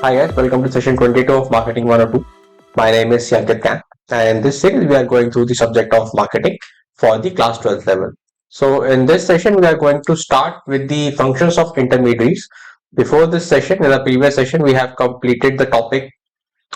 Hi guys, welcome to session 22 of Marketing 102. My name is Yankit Khan, and in this series we are going through the subject of marketing for the class 12th level. So in this session we are going to start with the functions of intermediaries. Before this session, in the previous session, we have completed the topic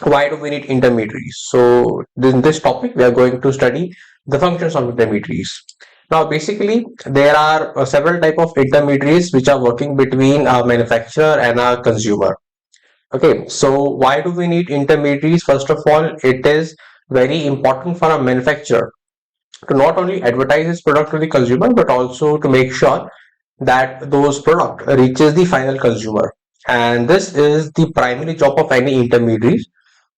why do we need intermediaries. So in this topic we are going to study the functions of intermediaries. Now basically there are several type of intermediaries which are working between a manufacturer and a consumer. Okay, so why do we need intermediaries? First of all, it is very important for a manufacturer to not only advertise his product to the consumer, but also to make sure that those product reaches the final consumer. And this is the primary job of any intermediaries,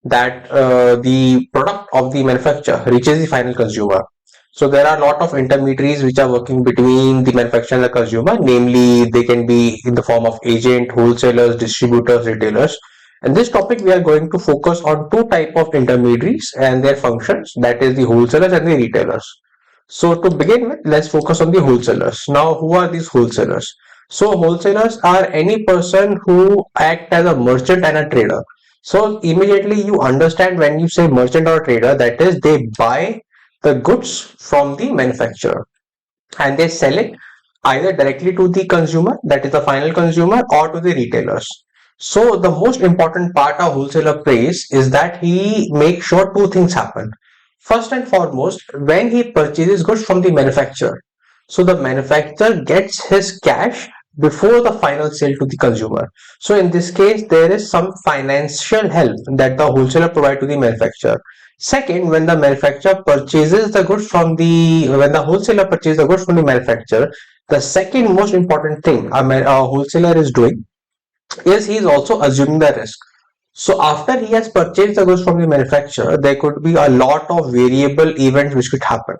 that the product of the manufacturer reaches the final consumer. So there are a lot of intermediaries which are working between the manufacturer and the consumer. Namely, they can be in the form of agent, wholesalers, distributors, retailers. In this topic, we are going to focus on two type of intermediaries and their functions, that is the wholesalers and the retailers. So to begin with, let's focus on the wholesalers. Now, who are these wholesalers? So wholesalers are any person who act as a merchant and a trader. So immediately you understand when you say merchant or trader, that is they buy the goods from the manufacturer and they sell it either directly to the consumer, that is the final consumer, or to the retailers. So the most important part a wholesaler plays is that he makes sure two things happen. First and foremost, when he purchases goods from the manufacturer, so the manufacturer gets his cash before the final sale to the consumer. So in this case, there is some financial help that the wholesaler provide to the manufacturer. Second, when the manufacturer purchases the goods from when the wholesaler purchases the goods from the manufacturer, the second most important thing a wholesaler is doing is he is also assuming the risk. So after he has purchased the goods from the manufacturer, there could be a lot of variable events which could happen.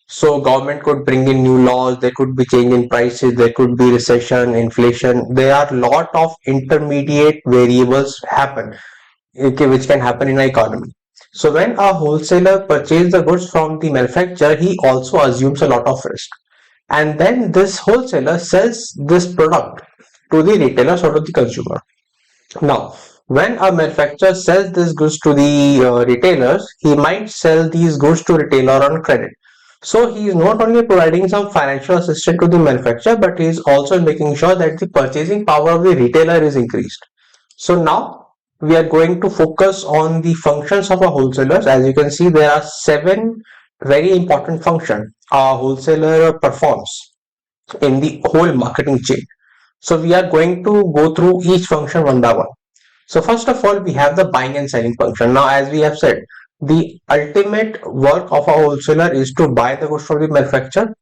So government could bring in new laws, there could be change in prices, there could be recession, inflation. There are a lot of intermediate variables happen, okay, which can happen in an economy. So when a wholesaler purchases the goods from the manufacturer, he also assumes a lot of risk. And then this wholesaler sells this product to the retailers or to the consumer. Now, when a manufacturer sells these goods to the retailers, he might sell these goods to retailer on credit. So he is not only providing some financial assistance to the manufacturer, but he is also making sure that the purchasing power of the retailer is increased. So now we are going to focus on the functions of a wholesalers. As you can see, there are 7 very important functions a wholesaler performs in the whole marketing chain. So we are going to go through each function one by one. So first of all, we have the buying and selling function. Now, as we have said, the ultimate work of a wholesaler is to buy the goods from the manufacturer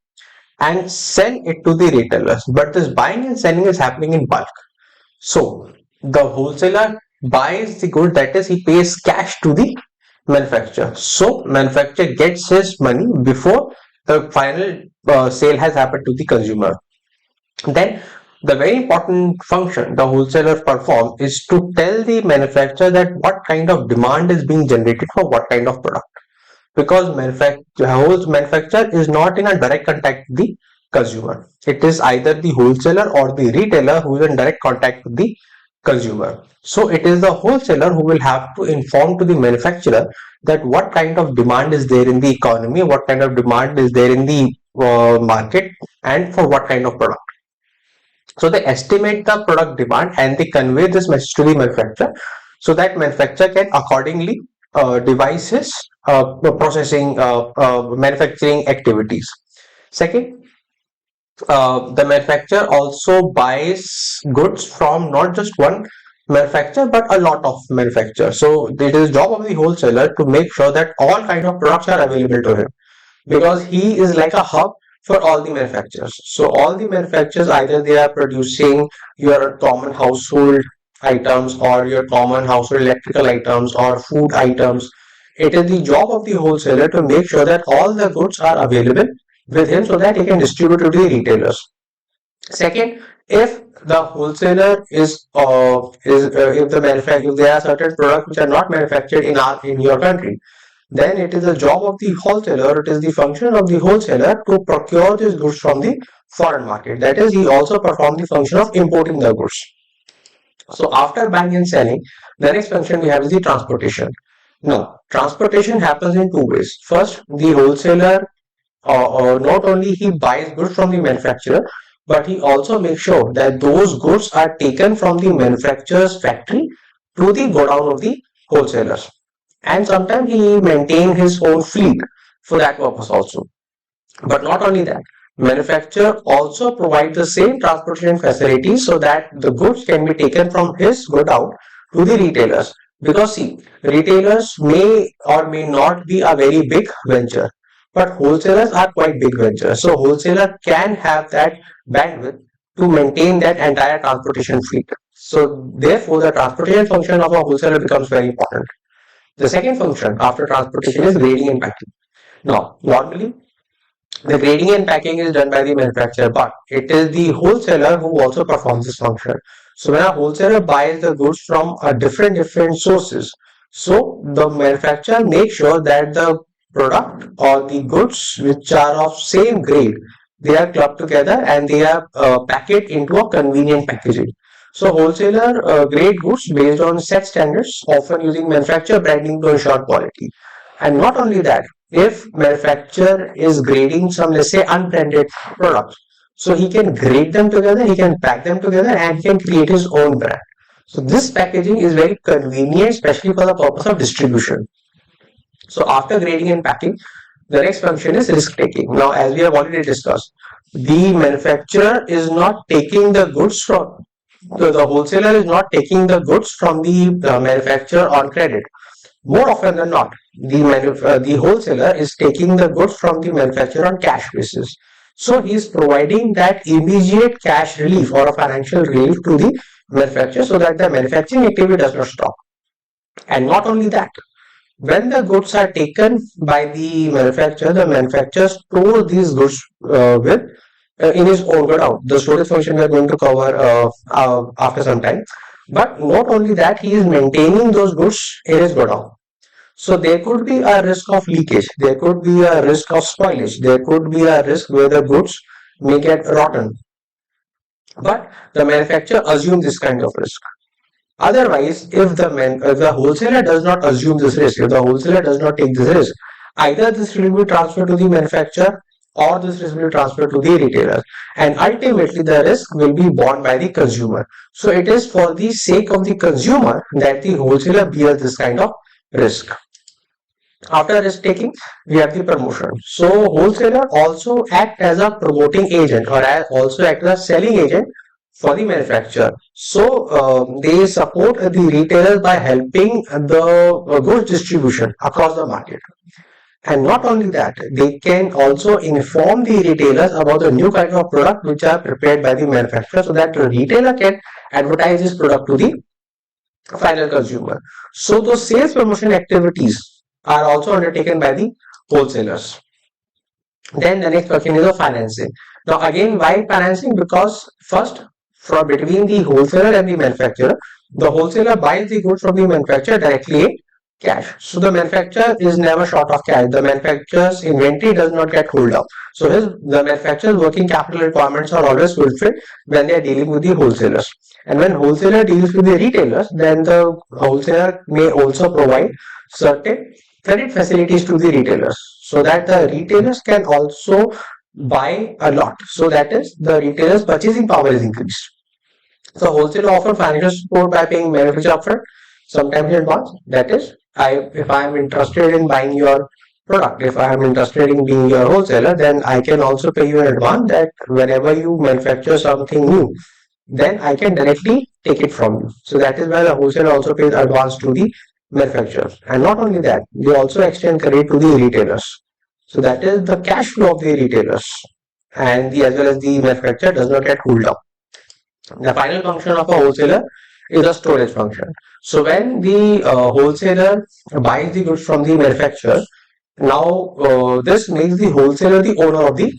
and sell it to the retailers. But this buying and selling is happening in bulk. So the wholesaler buys the good, that is, he pays cash to the manufacturer. So manufacturer gets his money before the final sale has happened to the consumer. Then the very important function the wholesaler perform is to tell the manufacturer that what kind of demand is being generated for what kind of product, because manufacturer is not in a direct contact with the consumer. It is either the wholesaler or the retailer who is in direct contact with the consumer. So it is the wholesaler who will have to inform to the manufacturer that what kind of demand is there in the economy, what kind of demand is there in the market, and for what kind of product. So they estimate the product demand and they convey this message to the manufacturer, so that manufacturer can accordingly devise his manufacturing activities. Second, the manufacturer also buys goods from not just one manufacturer but a lot of manufacturers. So it is job of the wholesaler to make sure that all kind of products are available to him, because he is like a hub for all the manufacturers. So all the manufacturers, either they are producing your common household items or your common household electrical items or food items. It is the job of the wholesaler to make sure that all the goods are available with him so that he can distribute to the retailers. Second, if the wholesaler if there are certain products which are not manufactured in your country, then it is the job of the wholesaler, it is the function of the wholesaler to procure these goods from the foreign market. That is, he also performs the function of importing the goods. So after buying and selling, the next function we have is the transportation. Now, transportation happens in two ways. First, the wholesaler not only he buys goods from the manufacturer, but he also makes sure that those goods are taken from the manufacturer's factory to the godown of the wholesalers. And sometimes he maintains his own fleet for that purpose also. But not only that, manufacturer also provides the same transportation facilities so that the goods can be taken from his godown to the retailers. Because see, retailers may or may not be a very big venture, but wholesalers are quite big ventures. So wholesaler can have that bandwidth to maintain that entire transportation fleet. So therefore, the transportation function of a wholesaler becomes very important. The second function after transportation is grading and packing. Now, normally the grading and packing is done by the manufacturer, but it is the wholesaler who also performs this function. So when a wholesaler buys the goods from a different sources, so the manufacturer makes sure that the product or the goods which are of same grade, they are clubbed together and they are packaged into a convenient packaging. So wholesaler grade goods based on set standards, often using manufacturer branding to ensure quality. And not only that, if manufacturer is grading some, let's say, unbranded products, so he can grade them together, he can pack them together, and he can create his own brand. So this packaging is very convenient, especially for the purpose of distribution. So after grading and packing, the next function is risk taking. Now, as we have already discussed, the manufacturer is not taking the goods from the wholesaler is not taking the goods from the manufacturer on credit. More often than not, the wholesaler is taking the goods from the manufacturer on cash basis. So he is providing that immediate cash relief or a financial relief to the manufacturer so that the manufacturing activity does not stop. And not only that, when the goods are taken by the manufacturer stores these goods with in his own godown. The storage function we are going to cover after some time. But not only that, he is maintaining those goods in his godown. So there could be a risk of leakage, there could be a risk of spoilage, there could be a risk where the goods may get rotten. But the manufacturer assumes this kind of risk. Otherwise, if the wholesaler does not assume this risk, if the wholesaler does not take this risk, either this will be transferred to the manufacturer or this risk will be transferred to the retailer. And ultimately, the risk will be borne by the consumer. So it is for the sake of the consumer that the wholesaler bears this kind of risk. After risk taking, we have the promotion. So wholesaler also act as a promoting agent or also act as a selling agent for the manufacturer. So they support the retailers by helping the goods distribution across the market. And not only that, they can also inform the retailers about the new kind of product which are prepared by the manufacturer so that the retailer can advertise this product to the final consumer. So those sales promotion activities are also undertaken by the wholesalers. Then the next question is of financing. Now again, why financing? Because first, from between the wholesaler and the manufacturer, the wholesaler buys the goods from the manufacturer directly in cash. So the manufacturer is never short of cash. The manufacturer's inventory does not get hold up. So the manufacturer's working capital requirements are always fulfilled when they are dealing with the wholesalers. And when wholesaler deals with the retailers, then the wholesaler may also provide certain credit facilities to the retailers so that the retailers can also buy a lot. So that is the retailer's purchasing power is increased. So wholesaler offer financial support by paying manufacturer upfront, sometimes in advance. That is, if I am interested in buying your product, if I am interested in being your wholesaler, then I can also pay you in advance that whenever you manufacture something new, then I can directly take it from you. So that is why the wholesaler also pays advance to the manufacturers. And not only that, they also extend credit to the retailers. So that is the cash flow of the retailers and as well as the manufacturer does not get hold up. The final function of a wholesaler is a storage function. So when the wholesaler buys the goods from the manufacturer, now this makes the wholesaler the owner of the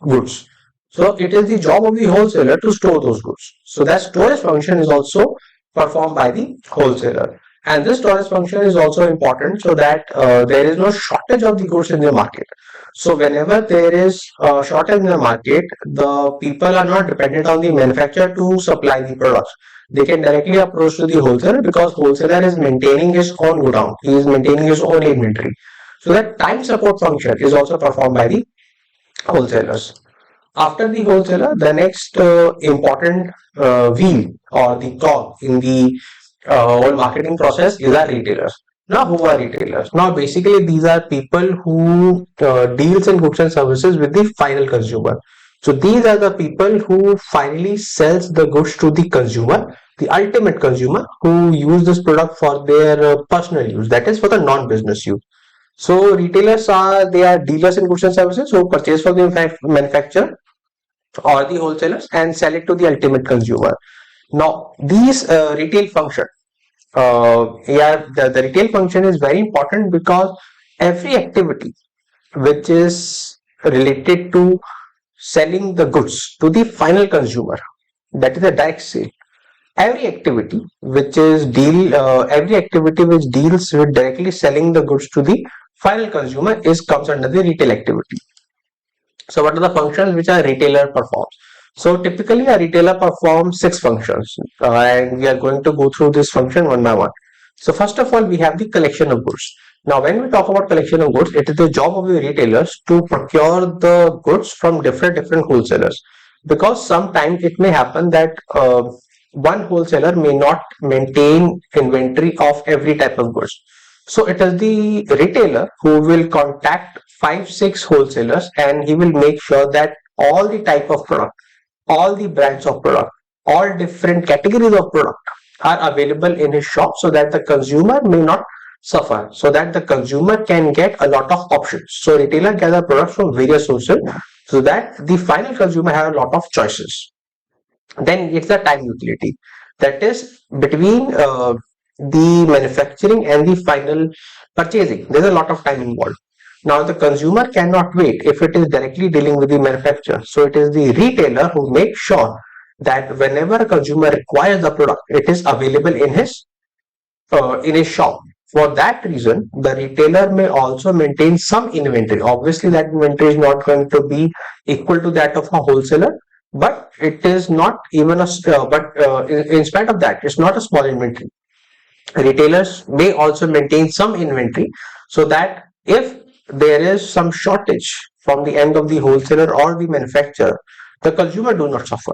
goods. So it is the job of the wholesaler to store those goods. So that storage function is also performed by the wholesaler. And this storage function is also important so that there is no shortage of the goods in the market. So whenever there is a shortage in the market, the people are not dependent on the manufacturer to supply the products. They can directly approach to the wholesaler because wholesaler is maintaining his own godown. He is maintaining his own inventory. So that time support function is also performed by the wholesalers. After the wholesaler, the next important wheel or the cog in the whole marketing process is our retailers. Now, who are retailers? Now, basically, these are people who deals in goods and services with the final consumer. So these are the people who finally sells the goods to the consumer, the ultimate consumer who use this product for their personal use, that is for the non-business use. So retailers are they are dealers in goods and services who purchase from the manufacturer or the wholesalers and sell it to the ultimate consumer. Now, these retail function, the retail function is very important because every activity which is related to selling the goods to the final consumer, that is a direct sale. Every activity which deals with directly selling the goods to the final consumer is comes under the retail activity. So what are the functions which a retailer performs? So typically a retailer performs six functions and we are going to go through this function one by one. So first of all, we have the collection of goods. Now when we talk about collection of goods, it is the job of the retailers to procure the goods from different wholesalers, because sometimes it may happen that one wholesaler may not maintain inventory of every type of goods. So it is the retailer who will contact 5, 6 wholesalers and he will make sure that all the type of product, all the brands of product, all different categories of product are available in his shop so that the consumer may not suffer, so that the consumer can get a lot of options. So retailer gather products from various sources so that the final consumer have a lot of choices. Then it's the time utility, that is between the manufacturing and the final purchasing. There's a lot of time involved. Now the consumer cannot wait if it is directly dealing with the manufacturer. So it is the retailer who makes sure that whenever a consumer requires the product, it is available in his shop. For that reason, the retailer may also maintain some inventory. Obviously, that inventory is not going to be equal to that of a wholesaler, but it is not even in spite of that, it's not a small inventory. Retailers may also maintain some inventory so that if there is some shortage from the end of the wholesaler or the manufacturer, the consumer do not suffer.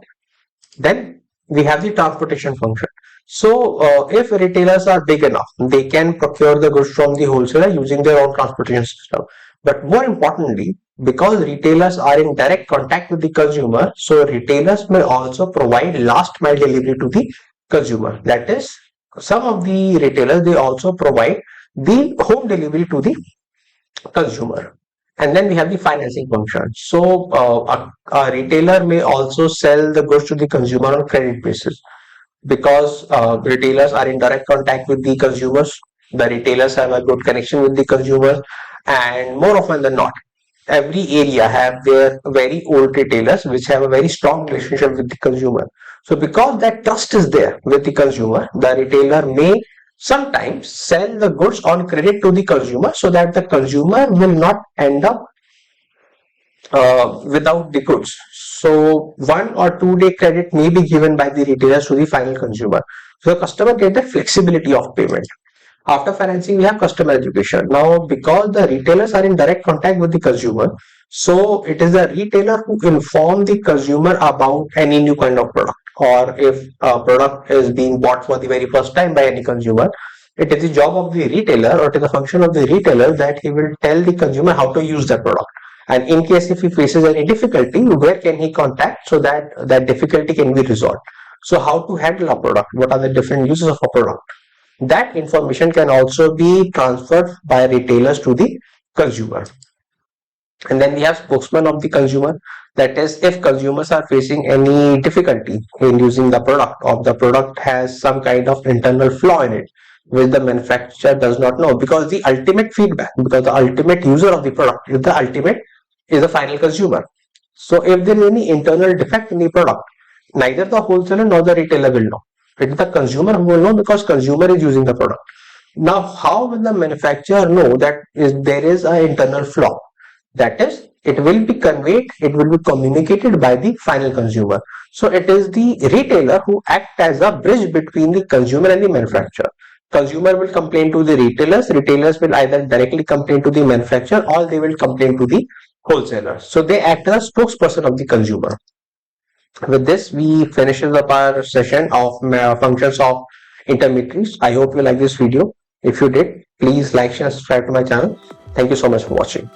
Then we have the transportation function. So if retailers are big enough, they can procure the goods from the wholesaler using their own transportation system. But more importantly, because retailers are in direct contact with the consumer, so retailers may also provide last mile delivery to the consumer. That is, some of the retailers, they also provide the home delivery to the consumer. And then we have the financing function. So a retailer may also sell the goods to the consumer on credit basis, because retailers are in direct contact with the consumers. The retailers have a good connection with the consumers, and more often than not, every area have their very old retailers which have a very strong relationship with the consumer. So because that trust is there with the consumer, the retailer may sometimes sell the goods on credit to the consumer so that the consumer will not end up without the goods. So 1 or 2 day credit may be given by the retailers to the final consumer. So the customer get the flexibility of payment. After financing, we have customer education. Now, because the retailers are in direct contact with the consumer, so it is the retailer who inform the consumer about any new kind of product, or if a product is being bought for the very first time by any consumer, it is the job of the retailer, or it is the function of the retailer, that he will tell the consumer how to use the product. And in case if he faces any difficulty, where can he contact so that that difficulty can be resolved. So how to handle a product, what are the different uses of a product, that information can also be transferred by retailers to the consumer. And then we have spokesman of the consumer, that is, if consumers are facing any difficulty in using the product, or the product has some kind of internal flaw in it which the manufacturer does not know, because the ultimate feedback, because the ultimate user of the product is the final consumer. So if there is any internal defect in the product, neither the wholesaler nor the retailer will know. It is the consumer who will know, because consumer is using the product. Now, how will the manufacturer know that there is an internal flaw? That is, it will be conveyed, it will be communicated by the final consumer. So it is the retailer who act as a bridge between the consumer and the manufacturer. Consumer will complain to the retailers will either directly complain to the manufacturer or they will complain to the wholesaler. So they act as a spokesperson of the consumer. With this, we finishes up our session of functions of intermediaries. I hope you like this video. If you did, please like, share, subscribe to my channel. Thank you so much for watching.